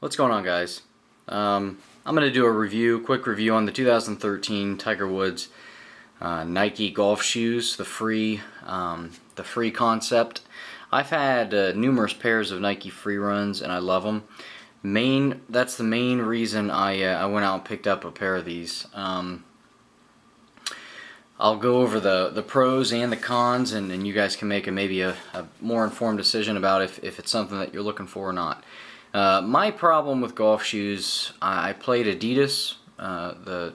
What's going on, guys? I'm going to do a quick review on the 2013 Tiger Woods Nike golf shoes, the free concept. I've had numerous pairs of Nike free runs, and I love them. That's the main reason I went out and picked up a pair of these. I'll go over the pros and the cons, and you guys can make maybe a more informed decision about if it's something that you're looking for or not. My problem with golf shoes, I played Adidas, the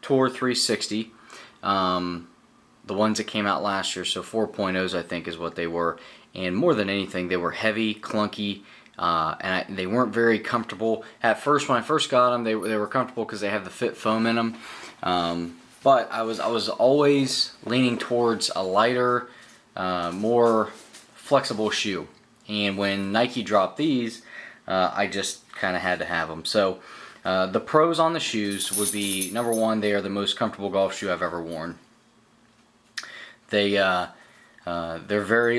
Tour 360, the ones that came out last year, so 4.0s I think is what they were, and more than anything they were heavy, clunky, and they weren't very comfortable. At first, when I first got them, they were comfortable because they have the fit foam in them, but I was always leaning towards a lighter, more flexible shoe, and when Nike dropped these, I just kind of had to have them. So the pros on the shoes would be, number one, they are the most comfortable golf shoe I've ever worn. They're very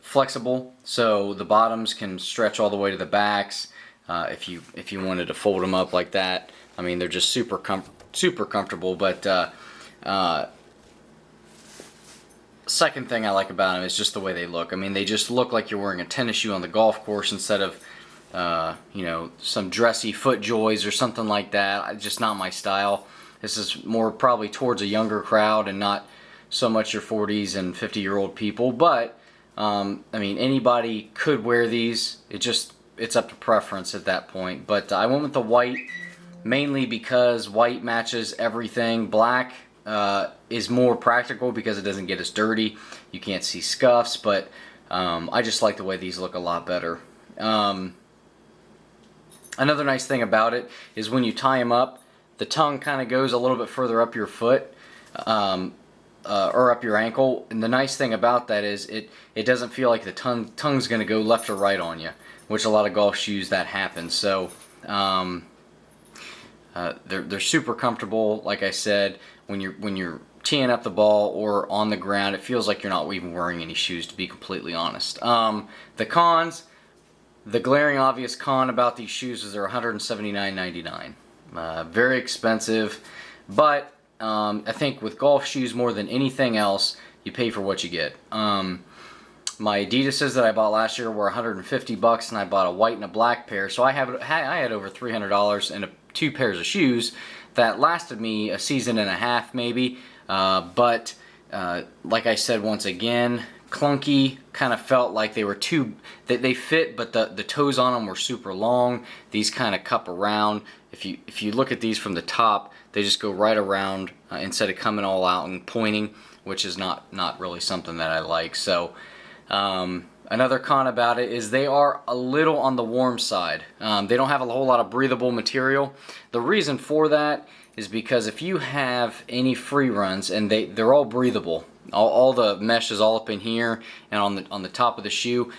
flexible, so the bottoms can stretch all the way to the backs. If you wanted to fold them up like that, I mean, they're just super comfortable. But second thing I like about them is just the way they look. I mean, they just look like you're wearing a tennis shoe on the golf course instead of some dressy FootJoys or something like that. Just not my style. This is more probably towards a younger crowd and not so much your 40s and 50-year-old people. But I mean, anybody could wear these. It's up to preference at that point. But I went with the white mainly because white matches everything. Black is more practical because it doesn't get as dirty. You can't see scuffs, but I just like the way these look a lot better. Another nice thing about it is when you tie them up, the tongue kind of goes a little bit further up your foot, or up your ankle. And the nice thing about that is it doesn't feel like the tongue's going to go left or right on you, which a lot of golf shoes that happens. So they're super comfortable. Like I said, when you're teeing up the ball or on the ground, it feels like you're not even wearing any shoes, to be completely honest. The cons. The glaring obvious con about these shoes is they're $179.99. Very expensive, but I think with golf shoes more than anything else, you pay for what you get. My Adidases that I bought last year were $150, and I bought a white and a black pair, so I had over $300 in two pairs of shoes that lasted me a season and a half maybe. But like I said, once again, clunky, kind of felt like they were they fit, but the toes on them were super long. These kind of cup around. If you look at these from the top, they just go right around instead of coming all out and pointing, which is not really something that I like. So another con about it is they are a little on the warm side. They don't have a whole lot of breathable material. The reason for that is because if you have any free runs, and they're all breathable, all the mesh is all up in here and on the top of the shoe,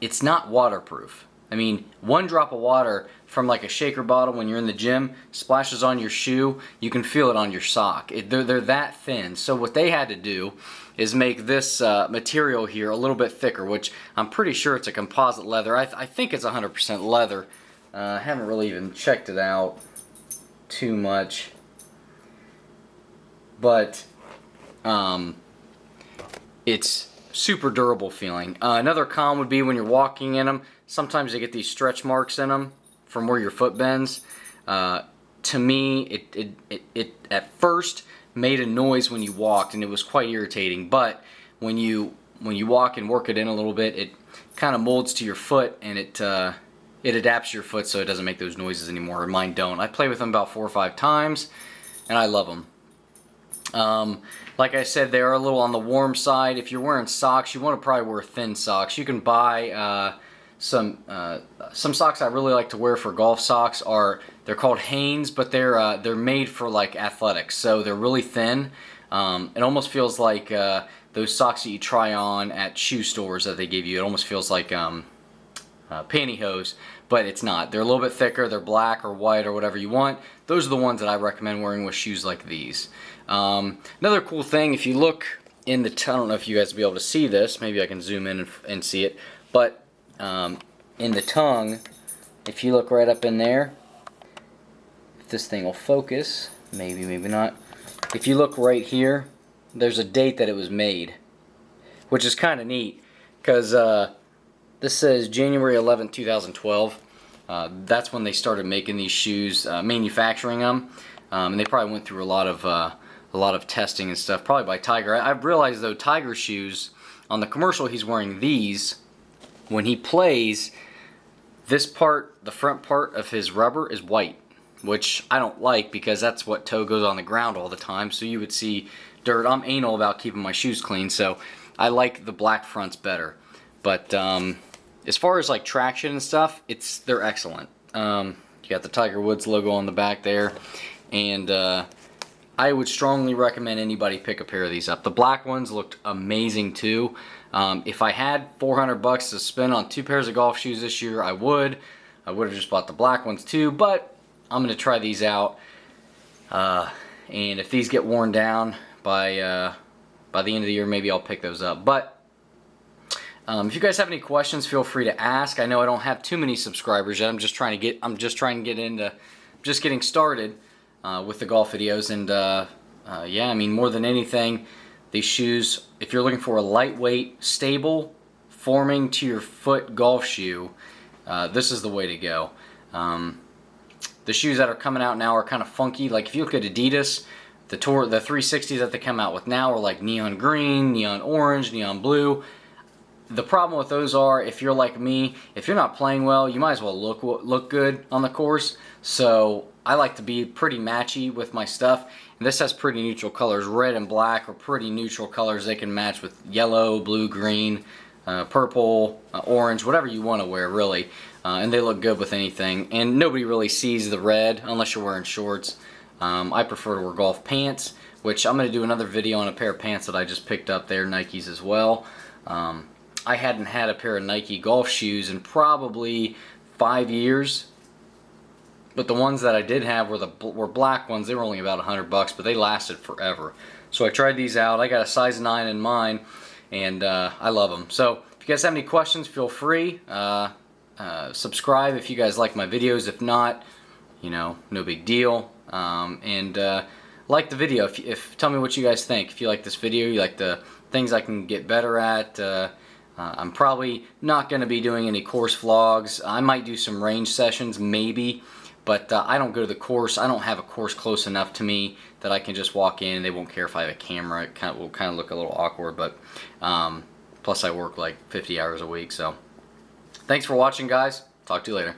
it's not waterproof. I mean, one drop of water from like a shaker bottle when you're in the gym splashes on your shoe, you can feel it on your sock. They're that thin. So what they had to do is make this material here a little bit thicker, which I'm pretty sure it's a composite leather. I think it's 100% leather. I haven't really even checked it out too much, but it's super durable feeling. Another con would be when you're walking in them, sometimes they get these stretch marks in them from where your foot bends. To me, it at first made a noise when you walked, and it was quite irritating. But when you walk and work it in a little bit, it kind of molds to your foot, and it adapts to your foot so it doesn't make those noises anymore. Mine don't. I play with them about 4 or 5 times, and I love them. Like I said, they are a little on the warm side. If you're wearing socks, you want to probably wear thin socks. You can buy some socks I really like to wear for golf socks. They're called Hanes, but they're made for like athletics, so they're really thin. It almost feels like those socks that you try on at shoe stores that they give you. It almost feels like pantyhose, but it's not. They're a little bit thicker. They're black or white or whatever you want. Those are the ones that I recommend wearing with shoes like these. Another cool thing, if you look in the, I don't know if you guys will be able to see this. Maybe I can zoom in and see it. But in the tongue, if you look right up in there, if this thing will focus, maybe, maybe not. If you look right here, there's a date that it was made, which is kind of neat, because this says January 11th, 2012. That's when they started making these shoes, manufacturing them, and they probably went through a lot of testing and stuff, probably by Tiger. I've realized though, Tiger shoes, on the commercial he's wearing these. When he plays, this part, the front part of his rubber is white, which I don't like because that's what toe goes on the ground all the time, so you would see dirt. I'm anal about keeping my shoes clean, so I like the black fronts better. But as far as like traction and stuff, they're excellent. You got the Tiger Woods logo on the back there, and I would strongly recommend anybody pick a pair of these up. The black ones looked amazing too. If I had 400 bucks to spend on 2 pairs of golf shoes this year, I would have just bought the black ones too, but I'm going to try these out. And if these get worn down by the end of the year, maybe I'll pick those up. But if you guys have any questions, feel free to ask. I know I don't have too many subscribers yet. I'm just trying getting started with the golf videos, and yeah, I mean, more than anything, these shoes, if you're looking for a lightweight, stable, forming to your foot golf shoe, this is the way to go. The shoes that are coming out now are kind of funky. Like if you look at Adidas, the 360s that they come out with now are like neon green, neon orange, neon blue. The problem with those are, if you're like me, if you're not playing well, you might as well look good on the course. So I like to be pretty matchy with my stuff. And this has pretty neutral colors. Red and black are pretty neutral colors. They can match with yellow, blue, green, purple, orange, whatever you want to wear, really. And they look good with anything. And nobody really sees the red unless you're wearing shorts. I prefer to wear golf pants, which I'm going to do another video on a pair of pants that I just picked up there, Nikes as well. I hadn't had a pair of Nike golf shoes in probably 5 years, but the ones that I did have were black ones. They were only about 100 bucks, but they lasted forever. So I tried these out. I got a size 9 in mine, and I love them. So if you guys have any questions, feel free. Subscribe if you guys like my videos. If not, you know, no big deal. And like the video. Tell me what you guys think. If you like this video, you like the things I can get better at. I'm probably not going to be doing any course vlogs. I might do some range sessions, maybe, but I don't go to the course. I don't have a course close enough to me that I can just walk in and they won't care if I have a camera. It will kind of look a little awkward, but plus I work like 50 hours a week. So thanks for watching, guys. Talk to you later.